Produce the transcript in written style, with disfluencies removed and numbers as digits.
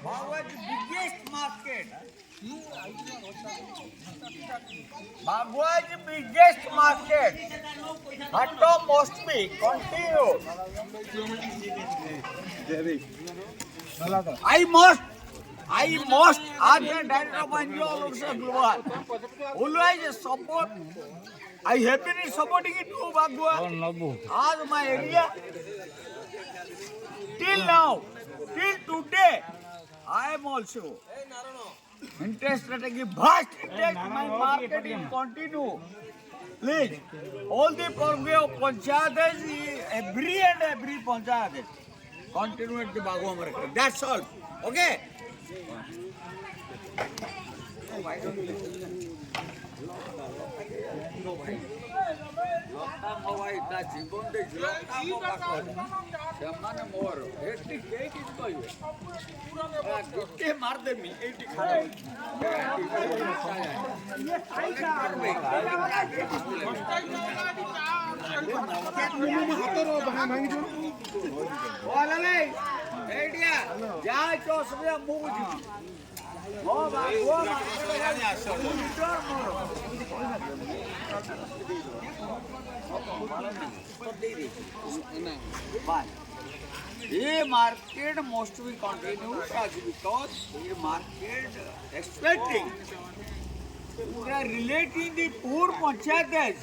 Bhagwat biggest market. Bhagwat biggest market. Hatto must be continue. I must. As the director of NGO also global. Always support. I happily supporting it too, Bhagwat. As my area. Till now, till today, I am also interested in vast index my marketing continue. Please, all the purvey of panchayat, every panchayat, continue at the Bhagwan market. That's all. Okay? জীবন দেখছিল ସେମାନେ ମୋର ଏଠି କେହି କିଛି କହିବେ ଗୋଟେ ମାରିଦେମି ଏଇଠି ଏଇଠିଆ ଯାହା କିଛି ଅସୁବିଧା ମୁଁ ବୁଝିବି ये market must be continued because ये market expecting we are relating the poor panchayat